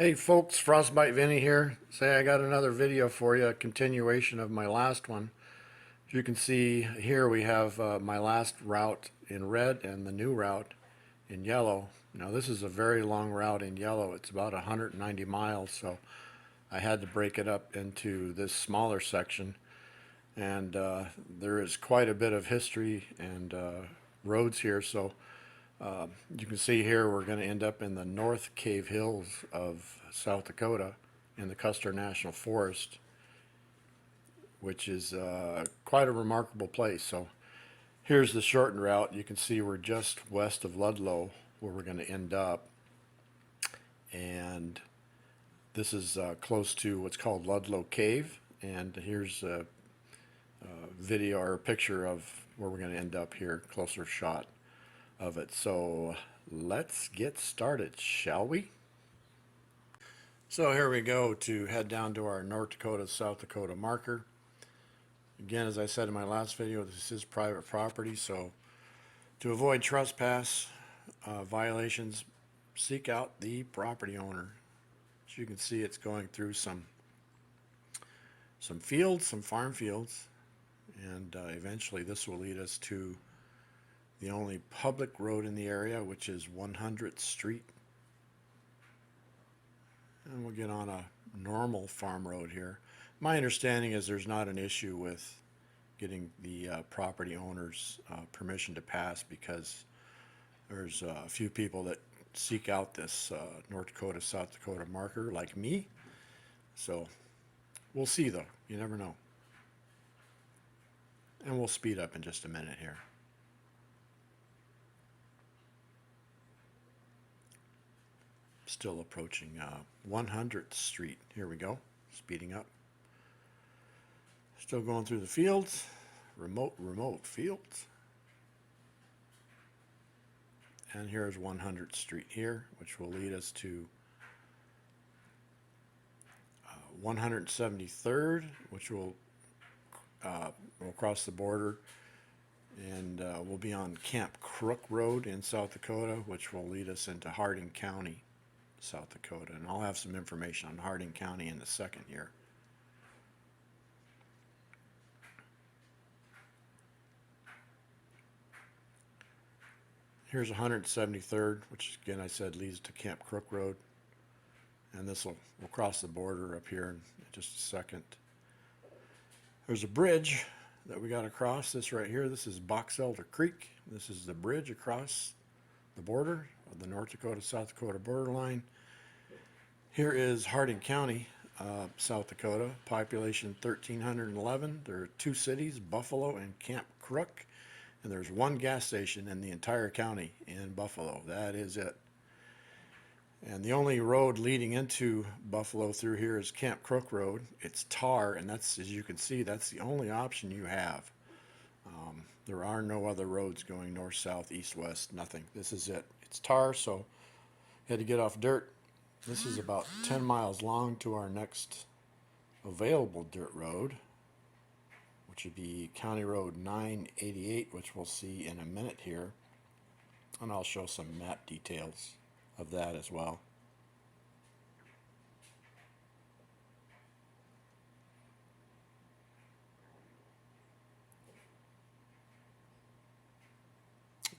Hey folks, Frostbite Vinny here. Say I got another video for you, a continuation of my last one. As you can see here we have my last route in red and the new route in yellow. Now this is a very long route in yellow. It's about 190 miles, so I had to break it up into this smaller section. And there is quite a bit of history and roads here, so you can see here we're going to end up in the North Cave Hills of South Dakota in the Custer National Forest, which is quite a remarkable place. So here's the shortened route. You can see we're just west of Ludlow where we're going to end up, and this is close to what's called Ludlow Cave, and here's a video or a picture of where we're going to end up here, closer shot of it. So let's get started, shall we? So here we go to head down to our North Dakota, South Dakota marker. Again, as I said in my last video, this is private property, so to avoid trespass violations, seek out the property owner. As you can see, it's going through some fields, some farm fields, and eventually this will lead us to the only public road in the area, which is 100th Street. And we'll get on a normal farm road here. My understanding is there's not an issue with getting the property owner's permission to pass, because there's a few people that seek out this North Dakota, South Dakota marker like me. So we'll see though, you never know. And we'll speed up in just a minute here. Still approaching 100th Street. Here we go, speeding up. Still going through the fields, remote fields. And here's 100th Street here, which will lead us to 173rd, which will we'll cross the border, and we'll be on Camp Crook Road in South Dakota, which will lead us into Harding County, South Dakota. And I'll have some information on Harding County in a second here. Here's 173rd, which again I said leads to Camp Crook Road. And this will we'll cross the border up here in just a second. There's a bridge that we got to cross. This right here, this is Box Elder Creek. This is the bridge across the border of the North Dakota, South Dakota borderline. Here is Harding County, South Dakota, population 1,311. There are 2 cities, Buffalo and Camp Crook, and there's 1 gas station in the entire county in Buffalo. That is it. And the only road leading into Buffalo through here is Camp Crook Road. It's tar, and that's, as you can see, that's the only option you have. There are no other roads going north, south, east, west, nothing. This is it. It's tar, so had to get off dirt. This is about 10 miles long to our next available dirt road, which would be County Road 988, which we'll see in a minute here. And I'll show some map details of that as well.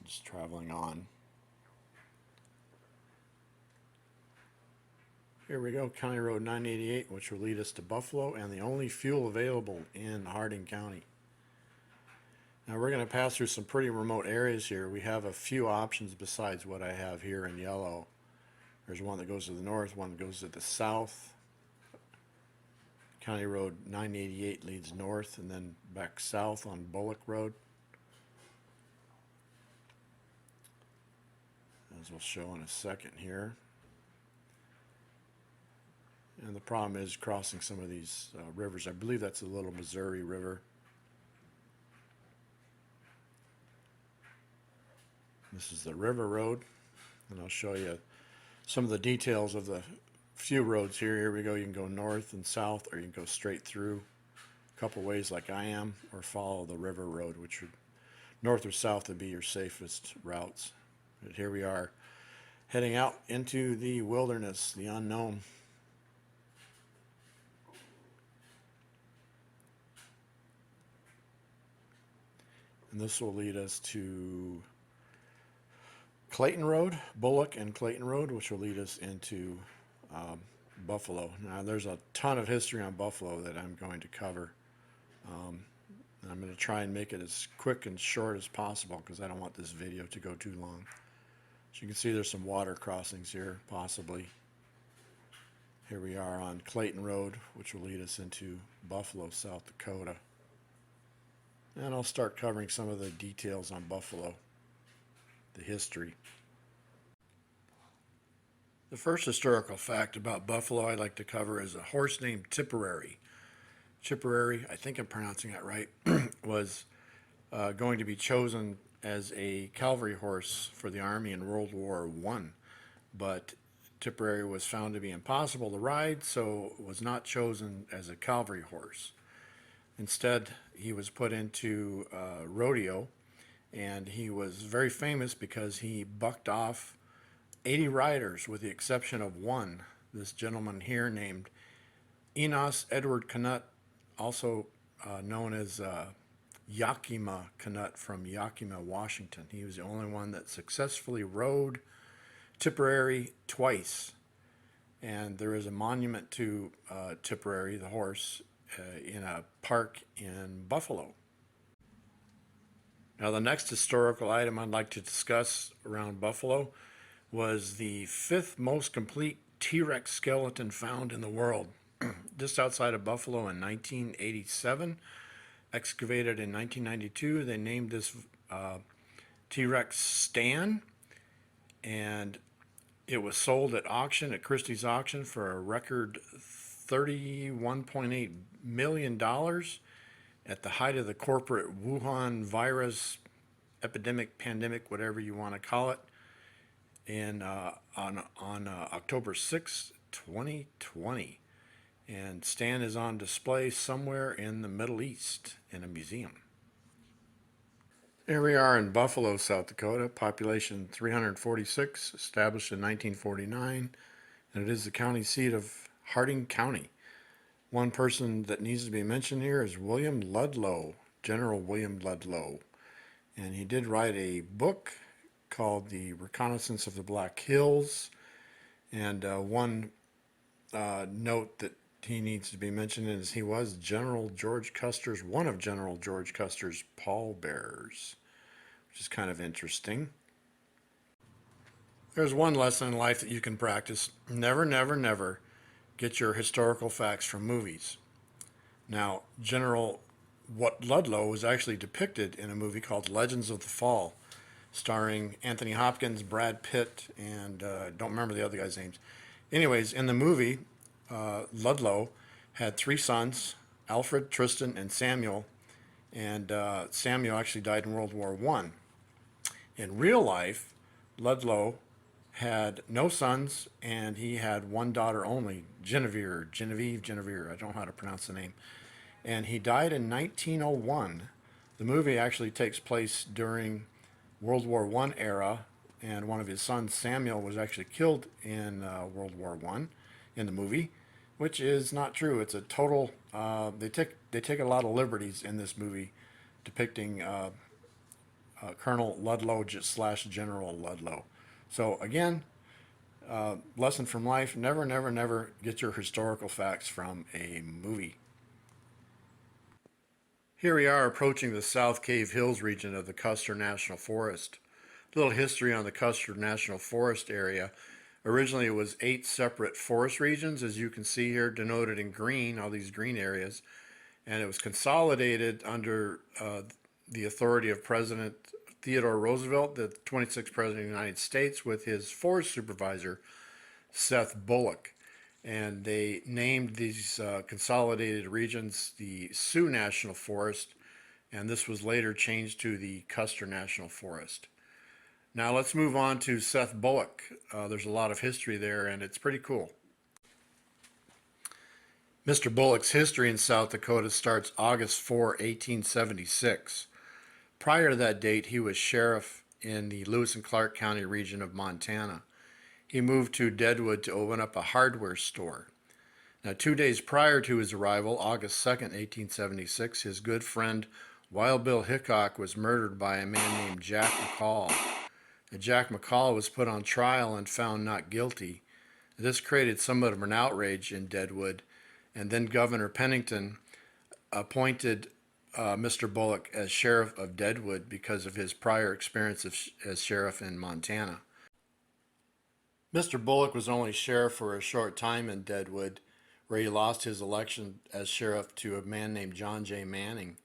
Just traveling on. Here we go, County Road 988, which will lead us to Buffalo, and the only fuel available in Harding County. Now we're going to pass through some pretty remote areas here. We have a few options besides what I have here in yellow. There's one that goes to the north, one that goes to the south. County Road 988 leads north and then back south on Bullock Road, as we'll show in a second here. And the problem is crossing some of these rivers. I believe that's the Little Missouri River. This is the River Road, and I'll show you some of the details of the few roads here. Here we go. You can go north and south, or you can go straight through a couple ways like I am, or follow the River Road, which would north or south would be your safest routes. But here we are heading out into the wilderness, the unknown. And this will lead us to Clayton Road, Bullock and Clayton Road, which will lead us into Buffalo. Now, there's a ton of history on Buffalo that I'm going to cover. And I'm going to try and make it as quick and short as possible because I don't want this video to go too long. As you can see, there's some water crossings here, possibly. Here we are on Clayton Road, which will lead us into Buffalo, South Dakota. And I'll start covering some of the details on Buffalo, the history. The first historical fact about Buffalo I'd like to cover is a horse named Tipperary. Tipperary, I think I'm pronouncing that right, was going to be chosen as a cavalry horse for the Army in World War I. But Tipperary was found to be impossible to ride, so was not chosen as a cavalry horse. Instead, he was put into rodeo, and he was very famous because he bucked off 80 riders with the exception of one, this gentleman here named Enos Edward Knut, also known as Yakima Knut from Yakima, Washington. He was the only one that successfully rode Tipperary twice. And there is a monument to Tipperary, the horse, in a park in Buffalo. Now, the next historical item I'd like to discuss around Buffalo was the 5th most complete T-Rex skeleton found in the world. Just outside of Buffalo in 1987, excavated in 1992. They named this T-Rex Stan, and it was sold at auction, at Christie's auction, for a record $31.8 million at the height of the corporate Wuhan virus epidemic, pandemic, whatever you want to call it, on October 6, 2020. And Stan is on display somewhere in the Middle East in a museum. Here we are in Buffalo, South Dakota, population 346, established in 1949, and it is the county seat of Harding County. One person that needs to be mentioned here is William Ludlow, General William Ludlow. And he did write a book called The Reconnaissance of the Black Hills. And one note that he needs to be mentioned is he was General George Custer's, one of General George Custer's pallbearers, which is kind of interesting. There's one lesson in life that you can practice. Never, never, never get your historical facts from movies. Now, General Ludlow was actually depicted in a movie called Legends of the Fall, starring Anthony Hopkins, Brad Pitt, and don't remember the other guy's names. Anyways, in the movie, Ludlow had 3 sons, Alfred, Tristan, and Samuel, and Samuel actually died in World War I. In real life, Ludlow had no sons, and he had one daughter only, Genevieve, I don't know how to pronounce the name. And he died in 1901. The movie actually takes place during World War I era, and one of his sons, Samuel, was actually killed in World War I in the movie, which is not true. It's a total, they take a lot of liberties in this movie depicting Colonel Ludlow / General Ludlow. So again, lesson from life, never, never, never get your historical facts from a movie. Here we are approaching the South Cave Hills region of the Custer National Forest. A little history on the Custer National Forest area. Originally it was 8 separate forest regions, as you can see here denoted in green, all these green areas. And it was consolidated under the authority of President Theodore Roosevelt, the 26th President of the United States, with his forest supervisor, Seth Bullock. And they named these consolidated regions the Sioux National Forest, and this was later changed to the Custer National Forest. Now let's move on to Seth Bullock. There's a lot of history there, and it's pretty cool. Mr. Bullock's history in South Dakota starts August 4, 1876. Prior to that date, he was sheriff in the Lewis and Clark County region of Montana. he moved to Deadwood to open up a hardware store. Now, 2 days prior to his arrival, August 2nd, 1876, his good friend Wild Bill Hickok was murdered by a man named Jack McCall. Now, Jack McCall was put on trial and found not guilty. This created somewhat of an outrage in Deadwood, and then Governor Pennington appointed Mr. Bullock as sheriff of Deadwood because of his prior experience as sheriff in Montana. Mr. Bullock was only sheriff for a short time in Deadwood, where he lost his election as sheriff to a man named John J. Manning.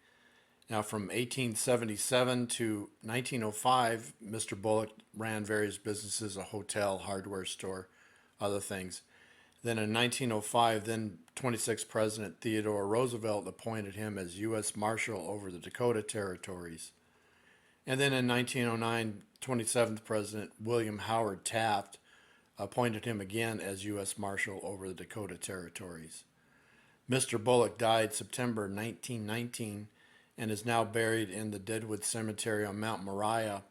Now, from 1877 to 1905, Mr. Bullock ran various businesses, a hotel, hardware store, other things. Then in 1905, then 26th President Theodore Roosevelt appointed him as U.S. Marshal over the Dakota Territories. And then in 1909, 27th President William Howard Taft appointed him again as U.S. Marshal over the Dakota Territories. Mr. Bullock died September 1919 and is now buried in the Deadwood Cemetery on Mount Moriah,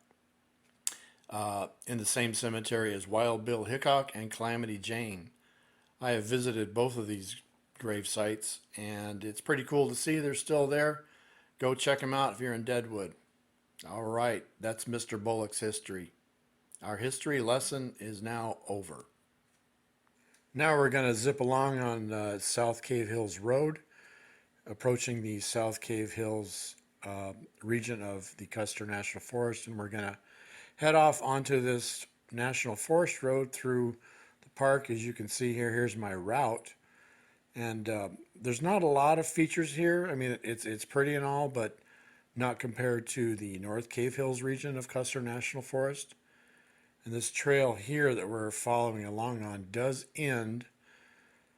in the same cemetery as Wild Bill Hickok and Calamity Jane. I have visited both of these grave sites, and it's pretty cool to see they're still there. Go check them out if you're in Deadwood. All right, that's Mr. Bullock's history. Our history lesson is now over. Now we're going to zip along on South Cave Hills Road, approaching the South Cave Hills region of the Custer National Forest, and we're going to head off onto this National Forest Road through the park. As you can see here, here's my route, and there's not a lot of features here. I mean, it's pretty and all, but not compared to the North Cave Hills region of Custer National Forest. And this trail here that we're following along on does end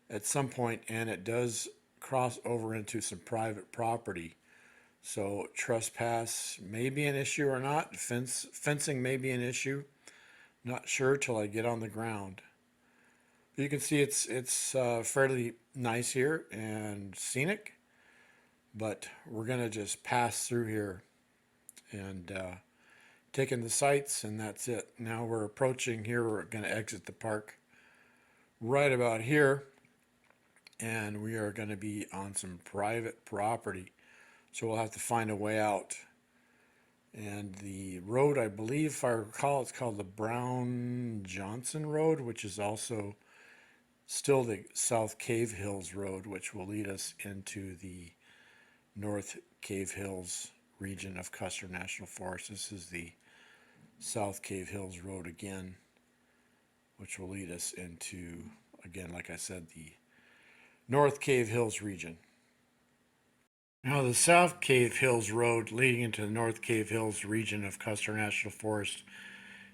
at some point, and it does cross over into some private property. So trespass may be an issue or not. Fencing may be an issue. Not sure till I get on the ground. But you can see it's fairly nice here and scenic. But we're going to just pass through here and taking the sights, and that's it. Now we're approaching here. We're going to exit the park right about here, and we are going to be on some private property, so we'll have to find a way out. And the road, I believe, if I recall, it's called the Brown Johnson Road, which is also still the South Cave Hills Road, which will lead us into the North Cave Hills region of Custer National Forest. This is the South Cave Hills Road again, which will lead us into, again, like I said, the North Cave Hills region. Now, the South Cave Hills Road leading into the North Cave Hills region of Custer National Forest,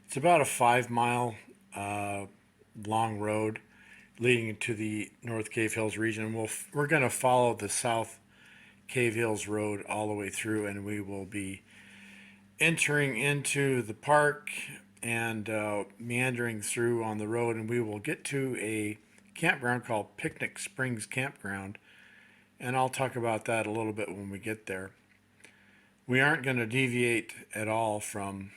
it's about a 5-mile long road leading into the North Cave Hills region. We're going to follow the South Cave Hills Road all the way through, and we will be entering into the park and meandering through on the road, and we will get to a campground called Picnic Springs Campground, and I'll talk about that a little bit when we get there. We aren't going to deviate at all from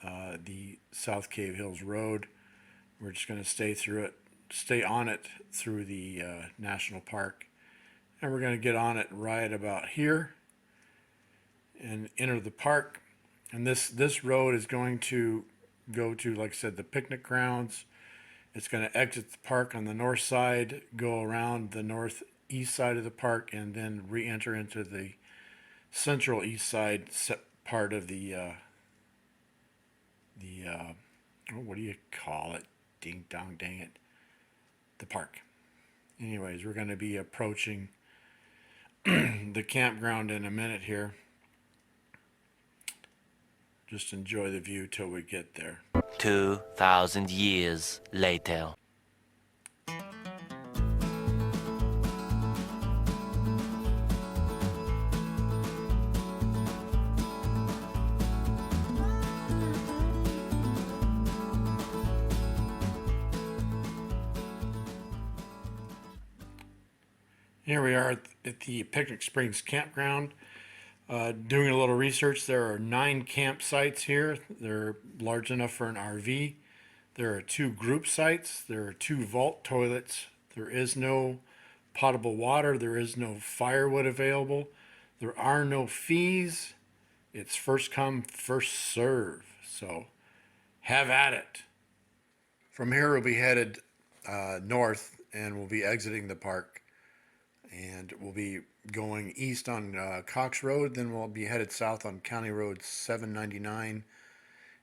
the South Cave Hills Road. We're just going to stay on it through the national park. And we're going to get on it right about here and enter the park. And this road is going to go to, like I said, the picnic grounds. It's going to exit the park on the north side, go around the northeast side of the park, and then re-enter into the central east side part of the what do you call it? Ding dong dang it. The park. Anyways, we're going to be approaching the campground in a minute here. Just enjoy the view till we get there. 2,000 years later. Here we are at the Picnic Springs Campground. Doing a little research, there are 9 campsites here. They're large enough for an RV. There are 2 group sites. There are 2 vault toilets. There is no potable water. There is no firewood available. There are no fees. It's first come, first serve. So have at it. From here, we'll be headed north and we'll be exiting the park. And we'll be going east on Cox Road. Then we'll be headed south on County Road 799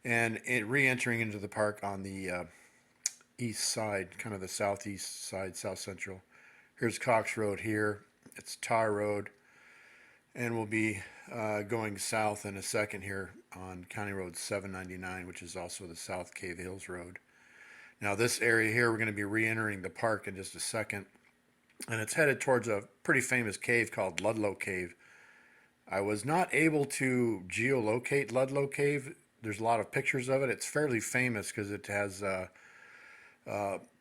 and re-entering into the park on the east side, kind of the southeast side, south central. Here's Cox Road here. It's Tar Road. And we'll be going south in a second here on County Road 799, which is also the South Cave Hills Road. Now this area here, we're going to be re-entering the park in just a second. And it's headed towards a pretty famous cave called Ludlow Cave. I was not able to geolocate Ludlow Cave. There's a lot of pictures of it. It's fairly famous because it has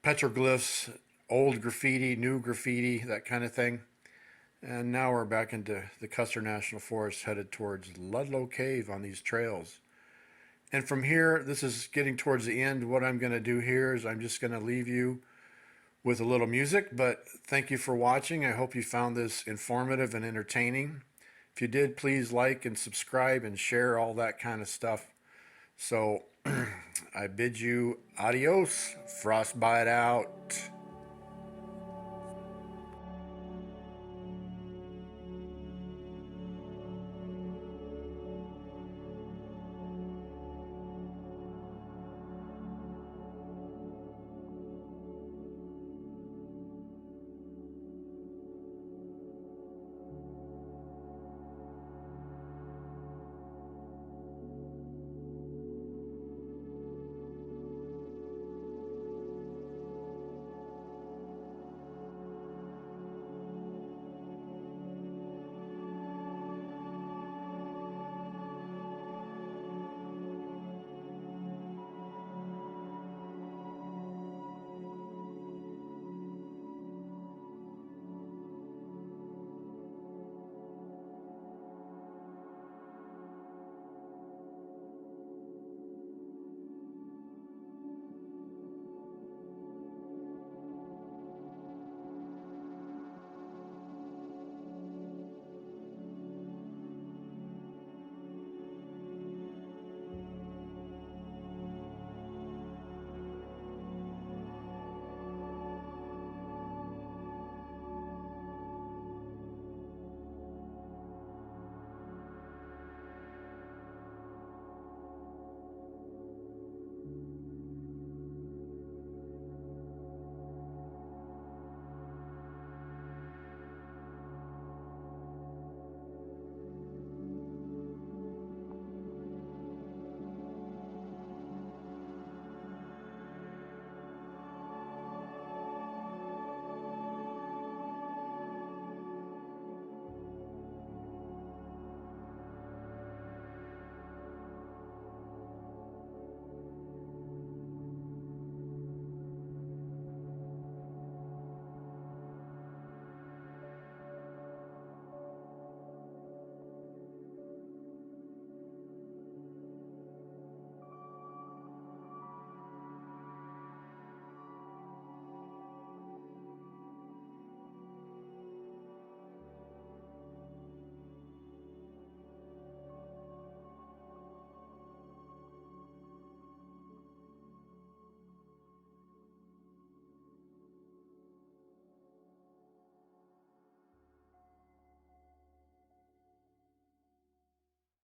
petroglyphs, old graffiti, new graffiti, that kind of thing. And now we're back into the Custer National Forest, headed towards Ludlow Cave on these trails. And from here, this is getting towards the end. What I'm going to do here is I'm just going to leave you with a little music, but thank you for watching. I hope you found this informative and entertaining. If you did, please like and subscribe and share all that kind of stuff. So I bid you adios, frostbite out.